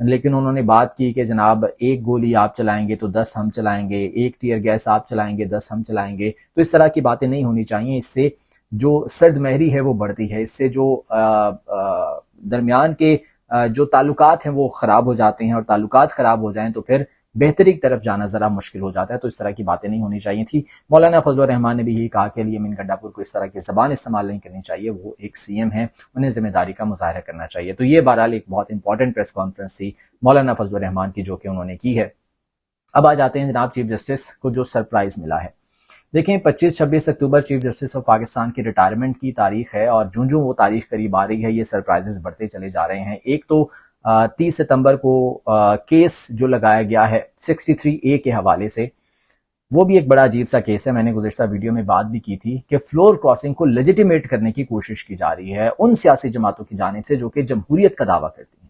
لیکن انہوں نے بات کی کہ جناب ایک گولی آپ چلائیں گے تو 10 ہم چلائیں گے، ایک ٹیئر گیس آپ چلائیں گے 10 ہم چلائیں گے. تو اس طرح کی باتیں نہیں ہونی چاہیے. اس سے جو سرد مہری ہے وہ بڑھتی ہے، اس سے جو درمیان کے جو تعلقات ہیں وہ خراب ہو جاتے ہیں، اور تعلقات خراب ہو جائیں تو پھر بہتری کی طرف جانا ذرا مشکل ہو جاتا ہے. تو اس طرح کی باتیں نہیں ہونی چاہیے تھی. مولانا فضل الرحمان نے بھی یہی کہا کہ یمین گنڈا پور کو اس طرح کی زبان استعمال نہیں کرنی چاہیے، وہ ایک سی ایم ہیں، انہیں ذمہ داری کا مظاہرہ کرنا چاہیے. تو یہ بہرحال ایک بہت امپورٹنٹ پریس کانفرنس تھی مولانا فضل الرحمان کی جو کہ انہوں نے کی ہے. اب آ جاتے ہیں جناب چیف جسٹس کو جو سرپرائز ملا ہے. دیکھیں 25-26 اکتوبر چیف جسٹس آف پاکستان کی ریٹائرمنٹ کی تاریخ ہے، اور جوں وہ تاریخ قریب آ رہی ہے یہ سرپرائزز بڑھتے چلے جا رہے ہیں. ایک تو 30 ستمبر کو کیس جو لگایا گیا ہے 63A کے حوالے سے، وہ بھی ایک بڑا عجیب سا کیس ہے. میں نے گزشتہ ویڈیو میں بات بھی کی تھی کہ فلور کراسنگ کو لیجیٹیمیٹ کرنے کی کوشش کی جا رہی ہے ان سیاسی جماعتوں کی جانب سے جو کہ جمہوریت کا دعویٰ کرتی ہیں،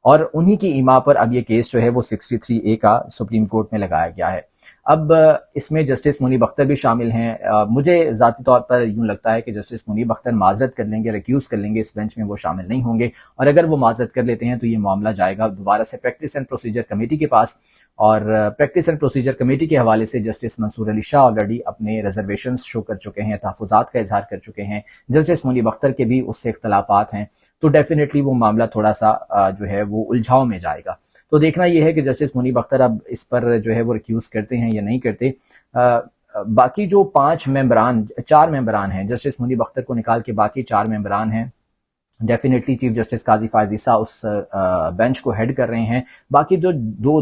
اور انہی کی ایما پر اب یہ کیس جو ہے وہ 63A کا سپریم کورٹ میں لگایا گیا ہے. اب اس میں جسٹس منیب اختر بھی شامل ہیں. مجھے ذاتی طور پر یوں لگتا ہے کہ جسٹس منیب اختر معذرت کر لیں گے، ریکیوز کر لیں گے، اس بینچ میں وہ شامل نہیں ہوں گے، اور اگر وہ معذرت کر لیتے ہیں تو یہ معاملہ جائے گا دوبارہ سے پریکٹس اینڈ پروسیجر کمیٹی کے پاس. اور پریکٹس اینڈ پروسیجر کمیٹی کے حوالے سے جسٹس منصور علی شاہ آلریڈی اپنے ریزرویشنز شو کر چکے ہیں، تحفظات کا اظہار کر چکے ہیں. جسٹس منیب اختر کے بھی اس سے اختلافات ہیں، تو ڈیفینیٹلی وہ معاملہ تھوڑا سا جو ہے وہ الجھاؤ میں جائے گا. تو دیکھنا یہ ہے کہ جسٹس منیب اختر اب اس پر جو ہے وہ ریکیوز کرتے ہیں یا نہیں کرتے. باقی جو 4 ممبران ہیں، جسٹس منیب اختر کو نکال کے باقی 4 ممبران ہیں، ڈیفینیٹلی چیف جسٹس قاضی فائز عیسیٰ اس بینچ کو ہیڈ کر رہے ہیں. باقی جو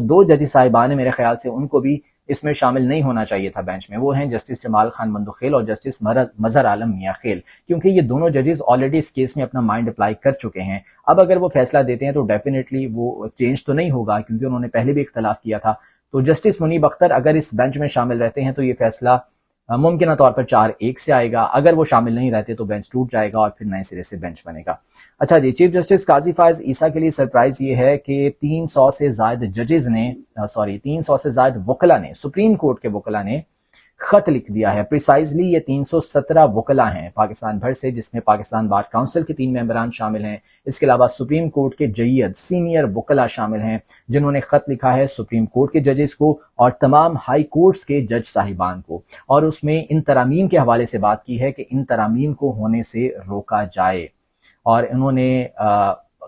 دو ججز صاحبان ہیں میرے خیال سے ان کو بھی اس میں شامل نہیں ہونا چاہیے تھا بینچ میں. وہ ہیں جسٹس جمال خان مندوخیل اور جسٹس مظہر عالم میاں خیل، کیونکہ یہ دونوں ججز آلریڈی اس کیس میں اپنا مائنڈ اپلائی کر چکے ہیں. اب اگر وہ فیصلہ دیتے ہیں تو ڈیفینیٹلی وہ چینج تو نہیں ہوگا، کیونکہ انہوں نے پہلے بھی اختلاف کیا تھا. تو جسٹس منیب اختر اگر اس بینچ میں شامل رہتے ہیں تو یہ فیصلہ ممکنہ طور پر 4-1 سے آئے گا. اگر وہ شامل نہیں رہتے تو بینچ ٹوٹ جائے گا اور پھر نئے سرے سے بینچ بنے گا. اچھا جی، چیف جسٹس قاضی فائز عیسیٰ کے لیے سرپرائز یہ ہے کہ 300 سے زائد وکلاء نے، سپریم کورٹ کے وکلاء نے خط لکھ دیا ہے. پریسائزلی یہ 317 وکلاء ہیں پاکستان بھر سے، جس میں پاکستان بار کونسل کے 3 ممبران شامل ہیں. اس کے علاوہ سپریم کورٹ کے جید سینئر وکلاء شامل ہیں جنہوں نے خط لکھا ہے سپریم کورٹ کے ججز کو اور تمام ہائی کورٹس کے جج صاحبان کو، اور اس میں ان ترامیم کے حوالے سے بات کی ہے کہ ان ترامیم کو ہونے سے روکا جائے. اور انہوں نے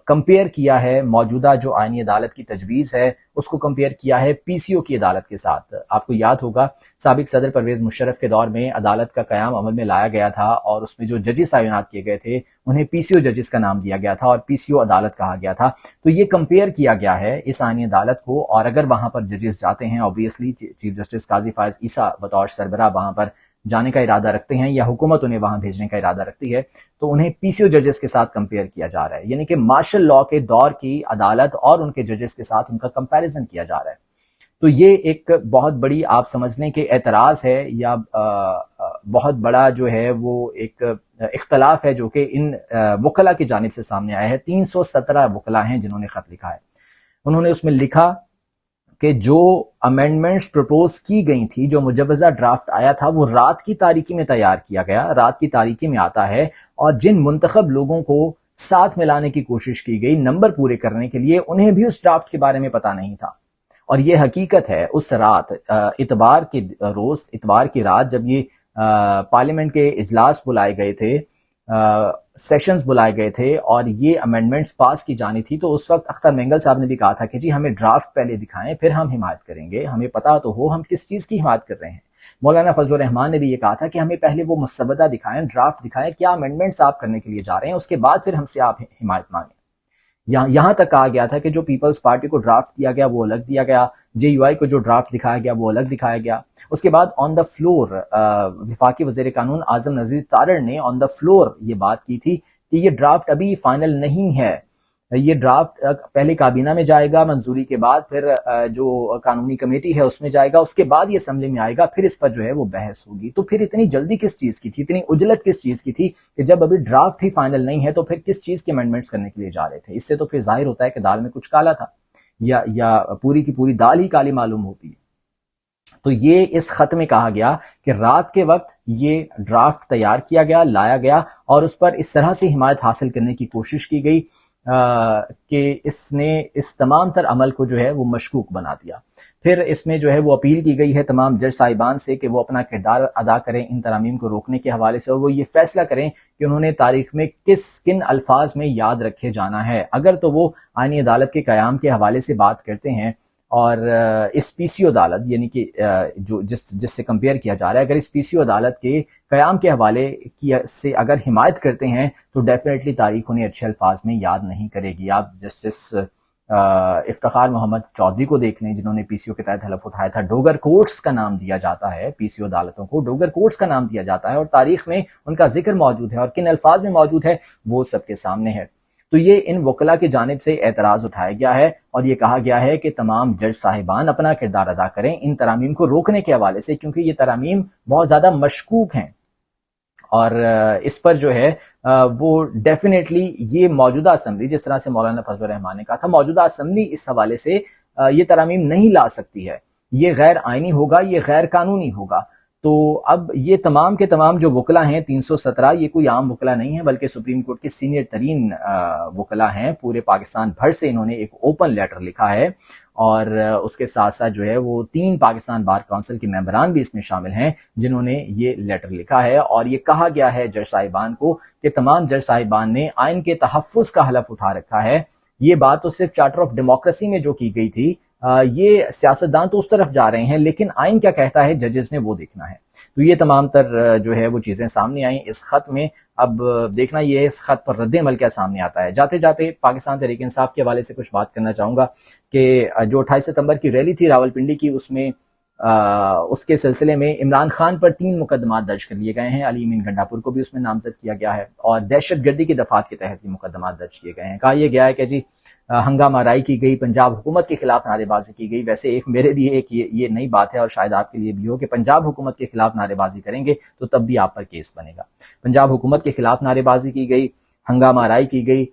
کمپیئر کیا ہے موجودہ جو آئینی عدالت کی تجویز ہے اس کو کمپیئر کیا ہے پی سی او کی عدالت کے ساتھ. آپ کو یاد ہوگا سابق صدر پرویز مشرف کے دور میں عدالت کا قیام عمل میں لایا گیا تھا، اور اس میں جو ججز تعینات کیے گئے تھے انہیں پی سی او ججز کا نام دیا گیا تھا اور پی سی او عدالت کہا گیا تھا. تو یہ کمپیئر کیا گیا ہے اس آئینی عدالت کو، اور اگر وہاں پر ججز جاتے ہیں، اوبویسلی چیف جسٹس قاضی فائز عیسیٰ بطور سربراہ وہاں پر جانے کا ارادہ رکھتے ہیں یا حکومت انہیں وہاں بھیجنے کا ارادہ رکھتی ہے، تو انہیں پی سی او ججز کے ساتھ کمپیئر کیا جا رہا ہے. یعنی کہ مارشل لاء کے دور کی عدالت اور ان کے ججز کے ساتھ ان کا کمپیریزن کیا جا رہا ہے. تو یہ ایک بہت بڑی آپ سمجھ لیں کہ اعتراض ہے یا بہت بڑا جو ہے وہ ایک اختلاف ہے جو کہ ان وکلاء کی جانب سے سامنے آیا ہے. 317 وکلاء ہیں جنہوں نے خط لکھا ہے. انہوں نے اس میں لکھا کہ جو امینڈمنٹس پروپوز کی گئی تھی، جو مجوزہ ڈرافٹ آیا تھا، وہ رات کی تاریکی میں تیار کیا گیا، رات کی تاریکی میں آتا ہے، اور جن منتخب لوگوں کو ساتھ ملانے کی کوشش کی گئی نمبر پورے کرنے کے لیے، انہیں بھی اس ڈرافٹ کے بارے میں پتہ نہیں تھا. اور یہ حقیقت ہے. اس رات اتوار کی رات جب یہ پارلیمنٹ کے اجلاس بلائے گئے تھے، سیشنز بلائے گئے تھے اور یہ امینڈمنٹس پاس کی جانی تھی، تو اس وقت اختر مینگل صاحب نے بھی کہا تھا کہ جی ہمیں ڈرافٹ پہلے دکھائیں پھر ہم حمایت کریں گے، ہمیں پتہ تو ہو ہم کس چیز کی حمایت کر رہے ہیں. مولانا فضل الرحمان نے بھی یہ کہا تھا کہ ہمیں پہلے وہ مسودہ دکھائیں، ڈرافٹ دکھائیں، کیا امینڈمنٹس آپ کرنے کے لیے جا رہے ہیں، اس کے بعد پھر ہم سے آپ حمایت مانگیں. یہاں تک کہا گیا تھا کہ جو پیپلز پارٹی کو ڈرافٹ دیا گیا وہ الگ دیا گیا، جے یو آئی کو جو ڈرافٹ دکھایا گیا وہ الگ دکھایا گیا. اس کے بعد آن دا فلور وفاقی وزیر قانون اعظم نذیر تارڑ نے آن دا فلور یہ بات کی تھی کہ یہ ڈرافٹ ابھی فائنل نہیں ہے، یہ ڈرافٹ پہلے کابینہ میں جائے گا منظوری کے بعد، پھر جو قانونی کمیٹی ہے اس میں جائے گا، اس کے بعد یہ اسمبلی میں آئے گا، پھر اس پر جو ہے وہ بحث ہوگی. تو پھر اتنی جلدی کس چیز کی تھی، اتنی عجلت کس چیز کی تھی کہ جب ابھی ڈرافٹ ہی فائنل نہیں ہے تو پھر کس چیز کے امینڈمنٹس کرنے کے لیے جا رہے تھے. اس سے تو پھر ظاہر ہوتا ہے کہ دال میں کچھ کالا تھا یا پوری کی پوری دال ہی کالی معلوم ہوتی ہے. تو یہ اس خط میں کہا گیا کہ رات کے وقت یہ ڈرافٹ تیار کیا گیا، لایا گیا، اور اس پر اس طرح سے حمایت حاصل کرنے کی کوشش کی گئی کہ اس نے اس تمام تر عمل کو جو ہے وہ مشکوک بنا دیا۔ پھر اس میں جو ہے وہ اپیل کی گئی ہے تمام جج صاحبان سے کہ وہ اپنا کردار ادا کریں ان ترامیم کو روکنے کے حوالے سے، اور وہ یہ فیصلہ کریں کہ انہوں نے تاریخ میں کن الفاظ میں یاد رکھے جانا ہے۔ اگر تو وہ آئینی عدالت کے قیام کے حوالے سے بات کرتے ہیں اور اس پی سی او عدالت یعنی کہ جو جس سے کمپیئر کیا جا رہا ہے، اگر اس پی سی او عدالت کے قیام کے حوالے سے اگر حمایت کرتے ہیں تو ڈیفینیٹلی تاریخ انہیں اچھے الفاظ میں یاد نہیں کرے گی۔ آپ جسٹس افتخار محمد چودھری کو دیکھ لیں جنہوں نے پی سی او کے تحت حلف اٹھایا تھا۔ ڈوگر کورٹس کا نام دیا جاتا ہے، پی سی او عدالتوں کو ڈوگر کورٹس کا نام دیا جاتا ہے، اور تاریخ میں ان کا ذکر موجود ہے، اور کن الفاظ میں موجود ہے وہ سب کے سامنے ہے۔ تو یہ ان وکلاء کی جانب سے اعتراض اٹھایا گیا ہے اور یہ کہا گیا ہے کہ تمام جج صاحبان اپنا کردار ادا کریں ان ترامیم کو روکنے کے حوالے سے، کیونکہ یہ ترامیم بہت زیادہ مشکوک ہیں، اور اس پر جو ہے وہ ڈیفینیٹلی یہ موجودہ اسمبلی، جس طرح سے مولانا فضل الرحمان نے کہا تھا، موجودہ اسمبلی اس حوالے سے یہ ترامیم نہیں لا سکتی ہے، یہ غیر آئینی ہوگا، یہ غیر قانونی ہوگا۔ تو اب یہ تمام کے تمام جو وکلاء ہیں 317، یہ کوئی عام وکلاء نہیں ہیں بلکہ سپریم کورٹ کے سینئر ترین وکلاء ہیں، پورے پاکستان بھر سے انہوں نے ایک اوپن لیٹر لکھا ہے، اور اس کے ساتھ ساتھ جو ہے وہ 3 پاکستان بار کونسل کے ممبران بھی اس میں شامل ہیں جنہوں نے یہ لیٹر لکھا ہے، اور یہ کہا گیا ہے جج صاحبان کو کہ تمام جج صاحبان نے آئین کے تحفظ کا حلف اٹھا رکھا ہے۔ یہ بات تو صرف چارٹر آف ڈیموکریسی میں جو کی گئی تھی، یہ سیاستدان تو اس طرف جا رہے ہیں، لیکن آئین کیا کہتا ہے ججز نے وہ دیکھنا ہے۔ تو یہ تمام تر جو ہے وہ چیزیں سامنے آئیں اس خط میں۔ اب دیکھنا یہ اس خط پر رد عمل کیا سامنے آتا ہے۔ جاتے جاتے پاکستان تحریک انصاف کے حوالے سے کچھ بات کرنا چاہوں گا کہ جو 28 ستمبر کی ریلی تھی راولپنڈی کی، اس میں اس کے سلسلے میں عمران خان پر 3 مقدمات درج کر لیے گئے ہیں، علی امین گنڈاپور کو بھی اس میں نامزد کیا گیا ہے، اور دہشت گردی کی دفعات کے تحت یہ مقدمات درج کیے گئے ہیں۔ کہا یہ گیا ہے کہ جی ہنگامہ آرائی کی گئی، پنجاب حکومت کے خلاف نعرے بازی کی گئی۔ ویسے ایک میرے لیے ایک یہ نئی بات ہے، اور شاید آپ کے لیے بھی ہو، کہ پنجاب حکومت کے خلاف نعرے بازی کریں گے تو تب بھی آپ پر کیس بنے گا۔ پنجاب حکومت کے خلاف نعرے بازی کی گئی، ہنگامہ آرائی کی گئی،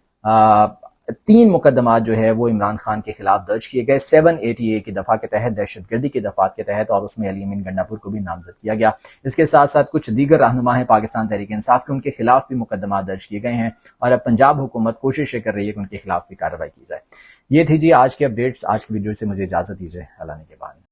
3 مقدمات جو ہے وہ عمران خان کے خلاف درج کیے گئے 780A کی دفعہ کے تحت، دہشت گردی کی دفعات کے تحت، اور اس میں علی امین گنڈاپور کو بھی نامزد کیا گیا۔ اس کے ساتھ ساتھ کچھ دیگر رہنما ہیں پاکستان تحریک انصاف کے، ان کے خلاف بھی مقدمات درج کیے گئے ہیں، اور اب پنجاب حکومت کوششیں کر رہی ہے کہ ان کے خلاف بھی کارروائی کی جائے۔ یہ تھی جی آج کی اپڈیٹس۔ آج کی ویڈیو سے مجھے اجازت دیجیے، اللہ نے کے بعد۔